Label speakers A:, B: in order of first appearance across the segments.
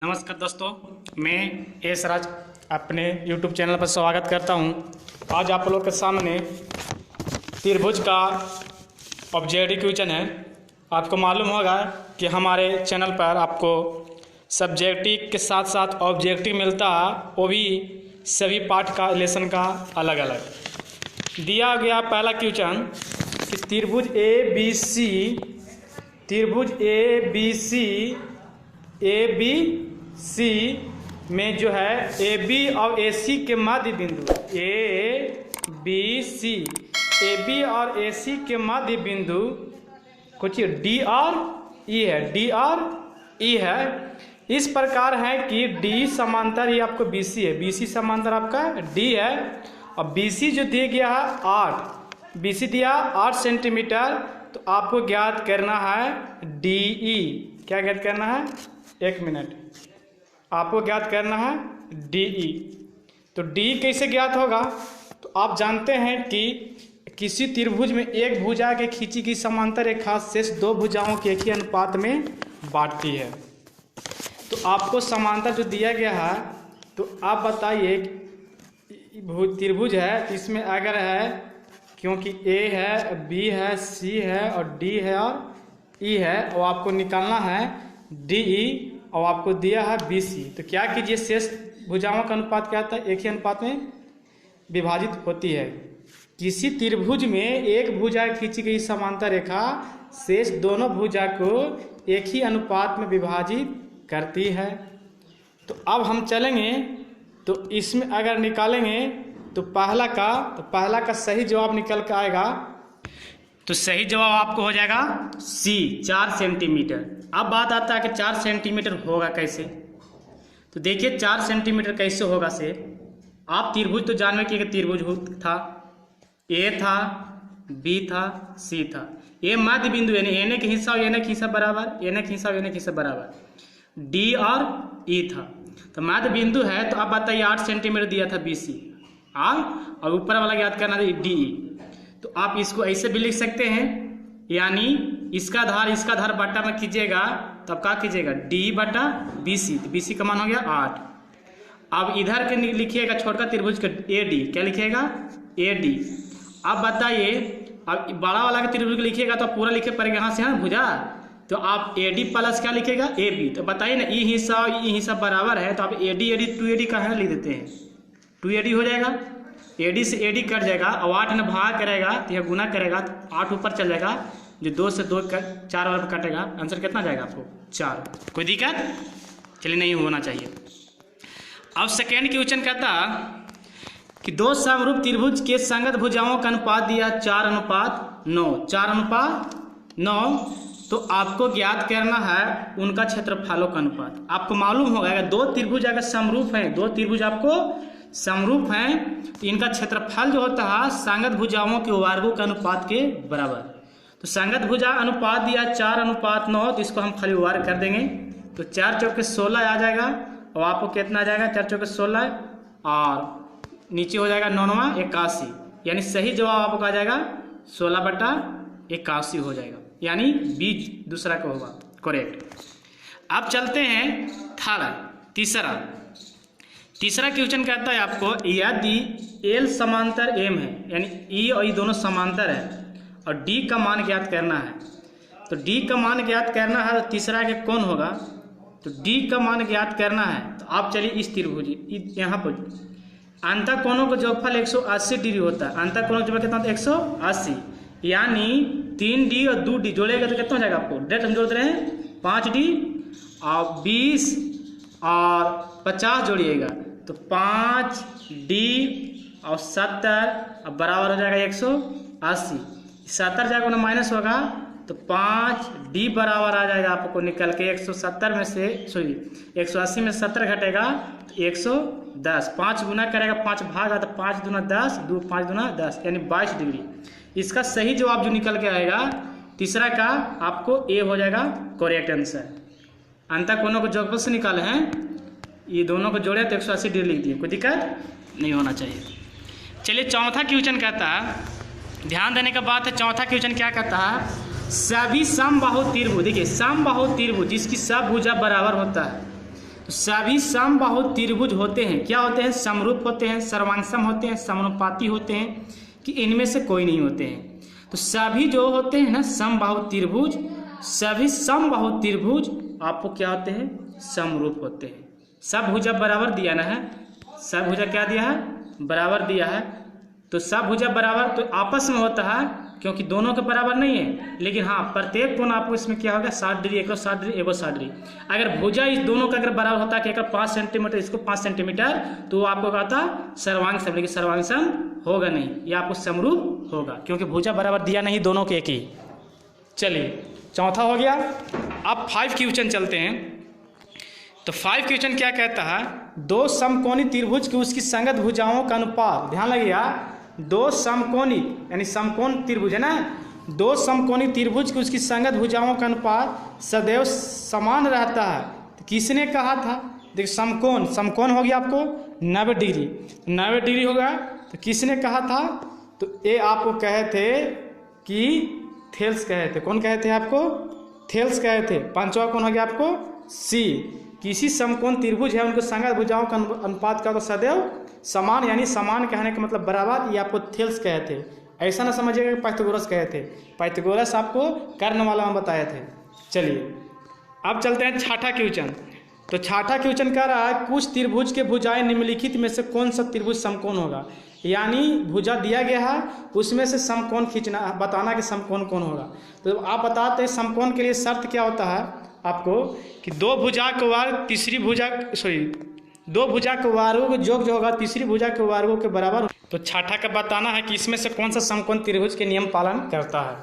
A: नमस्कार दोस्तों, मैं एस राज अपने YouTube चैनल पर स्वागत करता हूं। आज आप लोगों के सामने त्रिभुज का ऑब्जेक्टिव क्वेश्चन है। आपको मालूम होगा कि हमारे चैनल पर आपको सब्जेक्टिव के साथ साथ ऑब्जेक्टिव मिलता है, वो भी सभी पाठ का लेसन का अलग अलग दिया गया। पहला क्वेश्चन कि त्रिभुज ए बी सी में जो है ए बी और ए सी के मध्य बिंदु ए बी और ए सी के मध्य बिंदु कुछ डी और ई है। इस प्रकार है कि डी समांतर ही आपको बी सी है, बी सी समांतर आपका डी है और बी सी जो दिया गया है 8, बी सी दिया 8 सेंटीमीटर। तो आपको ज्ञात करना है डी ई। क्या ज्ञात करना है? एक मिनट, आपको ज्ञात करना है डी ई। तो डी कैसे ज्ञात होगा? तो आप जानते हैं कि किसी त्रिभुज में एक भुजा के खींची गई समांतर रेखा शेष दो भुजाओं के एक ही अनुपात में बांटती है। तो आपको समांतर जो दिया गया है, तो आप बताइए त्रिभुज है, इसमें अगर है, क्योंकि ए है, बी है, सी है और डी है और ई है, और आपको निकालना है डी ई और आपको दिया है बी सी। तो क्या कीजिए, शेष भुजाओं का अनुपात क्या होता है? एक ही अनुपात में विभाजित होती है। किसी त्रिभुज में एक भुजा खींची गई समांतर रेखा शेष दोनों भुजा को एक ही अनुपात में विभाजित करती है। तो अब हम चलेंगे, तो इसमें अगर निकालेंगे तो पहला का सही जवाब निकल कर आएगा। तो सही जवाब आपको हो जाएगा सी, 4 सेंटीमीटर। अब बात आता है कि 4 सेंटीमीटर होगा कैसे। तो देखिए 4 सेंटीमीटर कैसे होगा से, आप त्रिभुज तो जानवे कि त्रिभुज था, ए था, बी था, सी था। ए मध्य बिंदु यानी एने के हिस्सा और एने के हिस्सा बराबर, एने के हिस्सा और एने के हिस्सा बराबर, डी और ई था। तो मध्य बिंदु है, तो आप बताइए 8 सेंटीमीटर दिया था बी सी और ऊपर वाला याद करना था डी ई। तो आप इसको ऐसे भी लिख सकते हैं, यानी इसका धार बटा में कीजिएगा, तब क्या कीजिएगा डी बटा बी सी। तो बी सी का मान हो गया 8। अब इधर के लिखिएगा छोटका त्रिभुज का ए डी, क्या लिखिएगा ए डी। अब बताइए, अब बड़ा वाला का त्रिभुज लिखिएगा तो पूरा लिखे पड़ेगा यहाँ से, हाँ भुजा। तो आप ए डी प्लस क्या लिखेगा ए बी। तो बताइए ना, ई हिस्सा और ई हिस्सा बराबर है, तो आप ए डी 2AD कहाँ लिख देते हैं, 2AD हो जाएगा। एडी से एडी कट जाएगा और 8 ने भाग करेगा तो यह गुना करेगा तो 8 ऊपर चल जाएगा, जो 2 से 2 4 वाला कटेगा। आंसर कितना जाएगा आपको? 4। कोई दिक्कत? चलिए, नहीं होना चाहिए। अब सेकेंड क्वेश्चन कहता कि दो समरूप त्रिभुज के संगत भुजाओं का अनुपात दिया 4:9, 4:9। तो आपको ज्ञात करना है उनका क्षेत्रफलों का अनुपात। आपको मालूम होगा अगर दो त्रिभुज अगर समरूप हैं, दो त्रिभुज आपको समरूप हैं, तो इनका क्षेत्रफल जो होता है संगत भुजाओं के वर्गों के अनुपात के बराबर। तो संगत भुजा अनुपात दिया 4:9, तो इसको हम खाली वर्ग कर देंगे। तो 4 चौके 16 आ जाएगा और आपको कितना आ जाएगा? 4 चौके 16 और नीचे हो जाएगा 9 81, यानी सही जवाब आपको आ जाएगा 16/81 हो जाएगा, यानी बी दूसरा का होगा करेक्ट। अब चलते हैं तीसरा क्वेश्चन कहता है आपको, यदि एल समांतर एम है, यानी ई और ई दोनों समांतर है और डी का मान ज्ञात करना है। तो डी का मान ज्ञात करना है, तो तीसरा के कौन होगा? तो डी का मान ज्ञात करना है। तो आप चलिए इस त्रिभुज यहाँ पर अंतः कोणों का जोगफल 180 डिग्री होता है। अंतः कोणों का जोगफल कितना होता है? 180, यानी 3D और 2D जोड़ेगा तो कितना हो जाएगा आपको? डायरेक्ट हम जोड़ रहे हैं 5D और 20 और 50 जोड़िएगा तो 5D और 70 अब बराबर हो जाएगा 180। 70 जाएगा ना माइनस होगा, तो 5D बराबर आ जाएगा आपको निकल के 170 में से 180 में 70 घटेगा तो 110। 5 गुना करेगा, 5 भागा तो 5 दूना 10, 5 दूना 10, यानी 22 डिग्री। इसका सही जवाब जो निकल के आएगा तीसरा का आपको ए हो जाएगा करेक्ट आंसर। अंतः कोणों को जोगफल से निकाले हैं, ये दोनों को जोड़े तो 180 डिग्री लिख दिए, कोई दिक्कत नहीं होना चाहिए। चलिए चौथा क्वेश्चन कहता है, ध्यान देने का बात है। चौथा क्वेश्चन क्या कहता है? सभी समबाहु त्रिभुज, देखिए समबाहु त्रिभुज जिसकी सब भुजा बराबर होता है, तो सभी समबाहु त्रिभुज होते हैं, क्या होते हैं? समरूप होते हैं, सर्वांगसम होते हैं, समानुपाती होते हैं, कि इनमें से कोई नहीं होते हैं। तो सभी जो होते हैं ना समबाहु त्रिभुज, सभी समबाहु त्रिभुज आपको क्या होते हैं? समरूप होते हैं। सब भुजा बराबर दिया ना है, सब भुजा क्या दिया है? बराबर दिया है। तो सब भुजा बराबर तो आपस में होता है, क्योंकि दोनों के बराबर नहीं है, लेकिन हाँ प्रत्येक कोण आपको इसमें क्या होगा? 60 डिग्री, एक 60 डिग्री, एक 60 डिग्री। अगर भुजा इस दोनों का अगर बराबर होता है कि अगर 5 सेंटीमीटर इसको 5 सेंटीमीटर, तो वो आपको कहता सर्वांग सम, लेकिन सर्वांग सम होगा नहीं, ये आपको समरूप होगा, क्योंकि भुजा बराबर दिया नहीं, दोनों के एक ही। चलिए चौथा हो गया। अब 5 क्वेश्चन चलते हैं। तो 5 क्वेश्चन क्या कहता है? दो समकोणी त्रिभुज की उसकी संगत भुजाओं का अनुपात, ध्यान लगिएगा, दो समकोणी यानी समकोण त्रिभुज है ना, दो समकोणी त्रिभुज की उसकी संगत भुजाओं का अनुपात सदैव समान रहता है। तो किसने कहा था? देखिए समकोण, समकोण हो गया आपको 90 डिग्री, 90 डिग्री होगा। तो किसने कहा था? तो ये आपको कहे थे कि थेल्स कहे थे। कौन कहे थे आपको? थेल्स कहे थे। पांचवा कौन हो गया आपको? सी। किसी समकोण त्रिभुज है उनको संगत भुजाओं का अनुपात का तो सदैव समान, यानी समान कहने का मतलब बराबर, ये आपको थेल्स कहे थे। ऐसा ना समझिएगा कि पाइथागोरस कहे थे, पाइथागोरस आपको कर्ण वाला में बताए थे। चलिए अब चलते हैं छठा क्वेश्चन। तो छठा क्वेश्चन कह रहा है कुछ त्रिभुज के भुजाएं निम्नलिखित में से कौन सा त्रिभुज समकोण होगा? यानी भुजा दिया गया है, उसमें से समकोण खींचना, बताना कि समकोण कौन होगा। तो आप बताते हैं समकोण के लिए शर्त क्या होता है आपको, कि दो भुजा के वर्ग तीसरी भुजा, दो भुजा के वर्गों को योग जो होगा तीसरी भुजा के वर्गों के बराबर। तो छठा का बताना है कि इसमें से कौन सा समकोण त्रिभुज के नियम पालन करता है।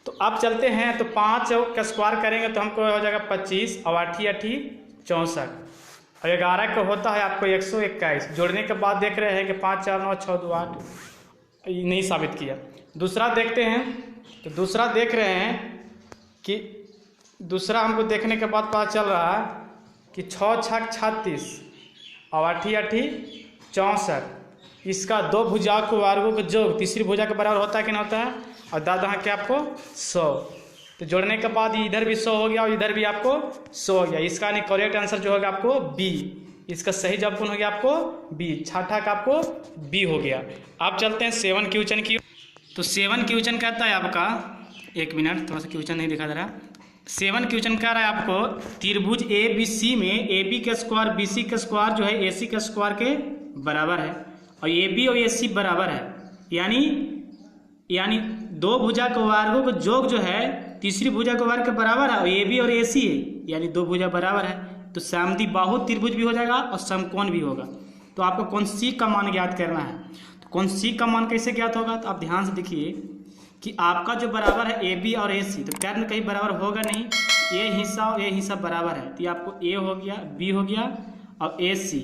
A: तो अब चलते हैं। तो 5 का स्क्वायर करेंगे तो हमको हो जाएगा 25, और 8 64, और 11 का होता है आपको 121। जोड़ने के बाद देख रहे हैं कि 5 4 9 6 2 8, नहीं साबित किया। दूसरा देखते हैं। तो दूसरा देख रहे हैं कि दूसरा हमको देखने के बाद पता चल रहा है कि 6 6 36 और 8 8 64, इसका दो भुजा को वर्गों को योग तीसरी भुजा के बराबर होता है कि नहीं होता है? और दादा क्या आपको 100। तो जोड़ने के बाद इधर भी 100 हो गया और इधर भी आपको 100 हो गया। इसका नहीं करेक्ट आंसर जो होगा आपको बी। इसका सही जवाब कौन हो गया? आपको बी। छठा का आपको बी हो गया। अब चलते हैं 7 क्वेश्चन की। तो 7 क्वेश्चन कहता है आपका, एक मिनट थोड़ा सा क्वेश्चन नहीं दिखा दे रहा। 7 क्वेश्चन कह रहा है आपको त्रिभुज ए बी सी में ए बी का स्क्वायर बी सी का स्क्वायर जो है ए सी का स्क्वायर के बराबर है, और ए बी और ए सी बराबर है। यानी दो भुजा के वर्गों को योग जो है तीसरी भुजा के वर्ग के बराबर है, और ए बी और ए सी है, यानी दो भुजा बराबर है। तो समद्विबाहु त्रिभुज भी हो जाएगा और समकोण भी होगा। तो आपको कौन सी का मान ज्ञात करना है। तो कौन सी का मान कैसे ज्ञात होगा? तो आप ध्यान से देखिए कि आपका जो बराबर है ए बी और ए सी, तो कर्ण कहीं बराबर होगा नहीं, ये हिस्सा और ये हिस्सा बराबर है। तो ये आपको ए हो गया, बी हो गया और ए सी।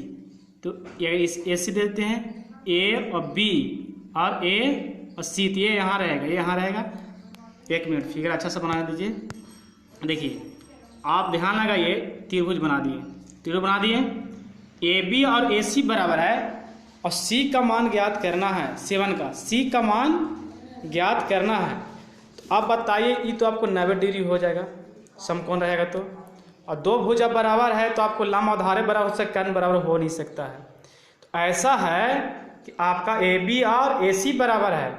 A: तो ये इस ए सी देते हैं, ए और बी और ए और सी, तो ये यहाँ रहेगा, ये यहाँ रहेगा। एक मिनट फिगर अच्छा सा बना दीजिए। देखिए आप ध्यान लगाइए, त्रिभुज बना दिए, त्रिभुज बना दिए, ए बी और ए सी बराबर है, और सी का मान ज्ञात करना है। 7 का सी का मान ज्ञात करना है। तो आप बताइए, ये तो आपको 90 डिग्री हो जाएगा, समकोण रहेगा तो, और दो भुजा बराबर है तो आपको लंब और धारे बराबर हो सकता है, कर्ण बराबर हो नहीं सकता है। तो ऐसा है कि आपका ए बी और ए सी बराबर है,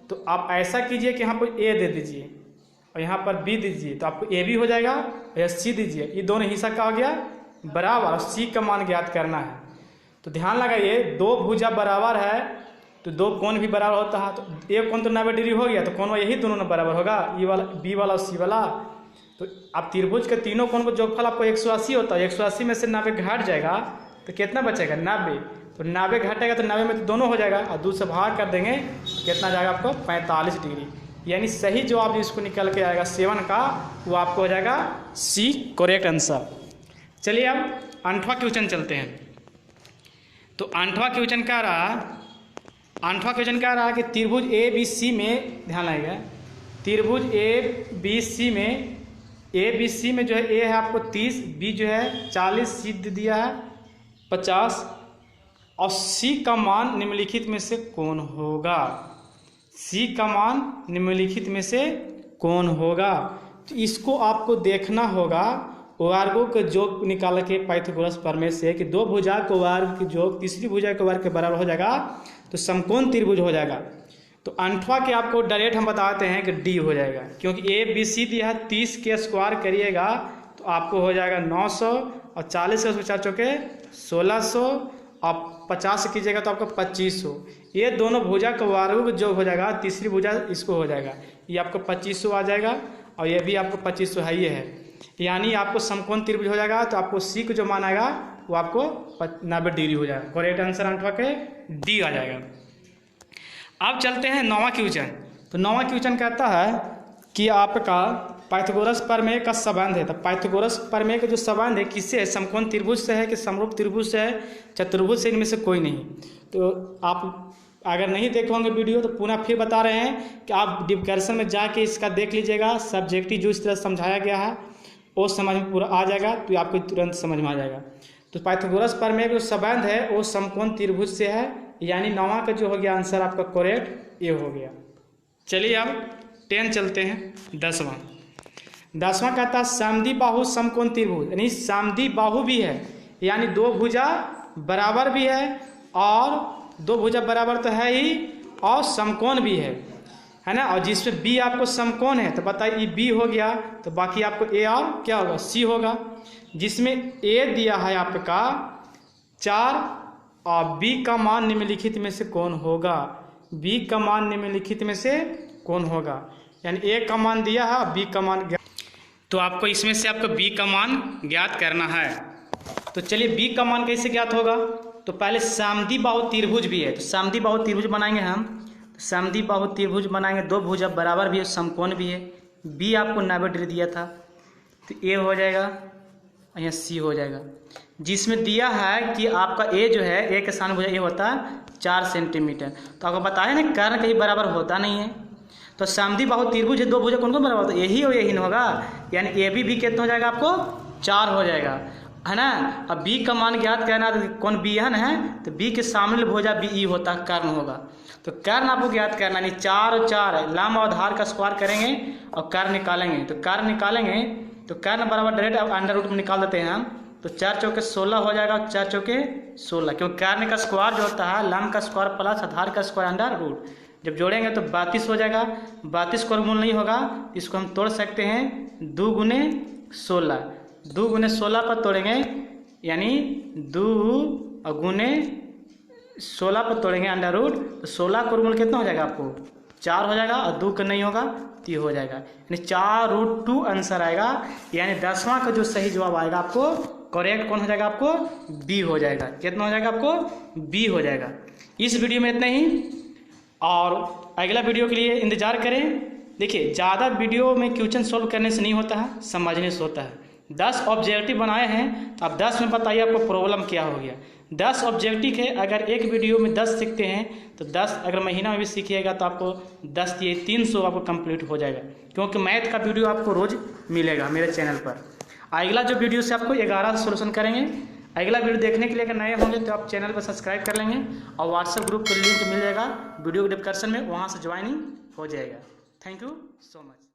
A: तो आप ऐसा कीजिए कि यहाँ पर ए दे दीजिए और यहाँ पर बी दीजिए, तो आपको ए बी हो जाएगा, और सी दीजिए, ये दोनों हिस्सा का हो गया बराबर, और सी का मान ज्ञात करना है। तो ध्यान लगाइए, दो भुजा बराबर है तो दो कोण भी बराबर होता है। तो एक कोण तो 90 डिग्री हो गया, तो कोण यही दोनों में बराबर होगा, ई वाला बी वाला और सी वाला। तो आप त्रिभुज के तीनों कोण को जोगफल आपको 180 होता है, 180 में से 90 घट जाएगा तो कितना बचेगा? 90। तो 90 घटेगा तो 90 में तो दोनों हो जाएगा, और 2 से भाग कर देंगे कितना जाएगा आपको? 45 डिग्री। यानी सही जो आप इसको निकल के आएगा 7 का, वो आपको हो जाएगा सी करेक्ट आंसर। चलिए अब 8वां क्वेश्चन चलते हैं। तो 8वां क्वेश्चन कह रहा है कि त्रिभुज ए बी सी में, ध्यान आएगा, त्रिभुज ए बी सी में जो है ए है आपको 30, बी जो है 40, सी दिया है 50, और सी का मान निम्नलिखित में से कौन होगा? सी का मान निम्नलिखित में से कौन होगा? तो इसको आपको देखना होगा वर्गों के योग निकाल के पाइथागोरस प्रमेय से कि दो भुजा के वर्ग की योग तीसरी भुजा के वर्ग के बराबर हो जाएगा तो समकोण त्रिभुज हो जाएगा। तो अंठवा के आपको डायरेक्ट हम बताते हैं कि डी हो जाएगा, क्योंकि ए बी सी दिया है, 30 के स्क्वायर करिएगा तो आपको हो जाएगा 900 और 40 के 4 चौके 1600 और 50 कीजिएगा तो आपको 2500। ये दोनों भुजा का वर्ग का योग हो जाएगा, तीसरी भुजा इसको हो जाएगा, ये आपको 2500 आ जाएगा और ये भी आपको 2500 है, ये है, यानी आपको समकोण त्रिभुज हो जाएगा। तो आपको सी को जो मान आएगा वो आपको 90 डिग्री हो जाएगा। करेक्ट आंसर अंठवा के डी आ जाएगा। अब चलते हैं नौवां क्वेश्चन। तो नौवां क्वेश्चन कहता है कि आपका पाइथागोरस प्रमेय का संबंध है। तो पाइथागोरस प्रमेय का जो संबंध है किससे है? समकोण त्रिभुज से है कि समरूप त्रिभुज से है, चतुर्भुज से, इनमें से कोई नहीं। तो आप अगर नहीं देखे होंगे वीडियो तो पुनः फिर बता रहे हैं कि आप डिस्कशन में जाके इसका देख लीजिएगा। सब्जेक्टिव जो इस तरह समझाया गया है वो समझ में पूरा आ जाएगा तो आपको तुरंत समझ में आ जाएगा। तो पाइथागोरस प्रमेय का जो संबंध है वो समकोण त्रिभुज से है, यानी नौवां का जो हो गया आंसर आपका करेक्ट ये हो गया। चलिए अब 10 चलते हैं। 10वां कहता है समद्वि बाहु समकोण त्रिभुज, यानी समद्वि बाहु भी है, यानी दो भुजा बराबर भी है और दो भुजा बराबर तो है ही और समकोण भी है ना। और जिसमें बी आपको समकोण है तो बताइए ये बी हो गया, तो बाकी आपको ए और क्या होगा सी होगा। जिसमें ए दिया है आपका 4 और बी का मान निम्नलिखित में से कौन होगा? बी का मान निम्नलिखित में से कौन होगा, यानी ए का मान दिया है बी का मान, तो आपको इसमें से आपको बी का मान ज्ञात करना है। तो चलिए बी का मान कैसे ज्ञात होगा? तो पहले समद्वि बाहु त्रिभुज भी है, तो समद्वि बाहु त्रिभुज बनाएंगे हम। समद्वि बाहु त्रिभुज बनाएंगे, दो भुजा बराबर भी है, समकोण भी है। बी आपको 90 डिग्री दिया था तो ए हो जाएगा, यहाँ सी हो जाएगा। जिसमें दिया है कि आपका ए जो है ए के सामने भुजा ए होता है 4 सेंटीमीटर, तो आपको बताया ना कर्ण कहीं बराबर होता नहीं है। तो समद्वि बाहु त्रिभुज है, दो भुजा कौन कौन बराबर होता है? यही और यही ना होगा, यानी ए बी कितना हो जाएगा आपको 4 हो जाएगा, है ना। अब बी का मान ज्ञात करना तो कौन बी है तो बी के सामने भुजा बी ई होता है, कर्ण होगा। तो कर्ण आपको ज्ञात करना, यानी 4 और 4 है, लंब और आधार का स्क्वायर करेंगे और कर्ण निकालेंगे। तो कर्ण निकालेंगे तो कर्ण बराबर डायरेक्ट अब अंडर रूट में निकाल देते हैं हम। तो 4 चौके 16 हो जाएगा, 4 चौके 16, क्योंकि कर्ण का स्क्वायर जो होता है लंब का स्क्वायर प्लस आधार का स्क्वायर अंडर रूट, जब जोड़ेंगे तो 32 हो जाएगा। 32 को वर्गमूल नहीं होगा, इसको हम तोड़ सकते हैं 2 गुने 16, 2 गुने 16 पर तोड़ेंगे, यानी 2 गुने 16 पर तोड़ेंगे अंडर रूट, तो 16 का वर्गमूल कितना हो जाएगा आपको 4 हो जाएगा, और 2 का नहीं होगा तो ये हो जाएगा, यानी 4√2 आंसर आएगा। यानी 10वां का जो सही जवाब आएगा आपको करेक्ट कौन हो जाएगा? आपको बी हो जाएगा। कितना हो जाएगा? आपको बी हो जाएगा। इस वीडियो में इतना ही, और अगला वीडियो के लिए इंतजार करें। देखिए ज़्यादा वीडियो में क्वेश्चन सॉल्व करने से नहीं होता है, समझने से होता है। 10 ऑब्जेक्टिव बनाए हैं, अब 10 में बताइए आपको प्रॉब्लम क्या हो गया। 10 ऑब्जेक्टिव है, अगर एक वीडियो में 10 सीखते हैं तो 10 अगर महीना में भी सीखिएगा तो आपको 10 ये 300 आपको कंप्लीट हो जाएगा, क्योंकि मैथ का वीडियो आपको रोज़ मिलेगा मेरे चैनल पर। अगला जो वीडियो से आपको 11 सोल्यूशन करेंगे। अगला वीडियो देखने के लिए अगर नए होंगे तो आप चैनल पर सब्सक्राइब कर लेंगे और व्हाट्सएप ग्रुप का लिंक मिल जाएगा वीडियो के डिस्क्रिप्शन में, वहाँ से ज्वाइनिंग हो जाएगा। Thank you so much.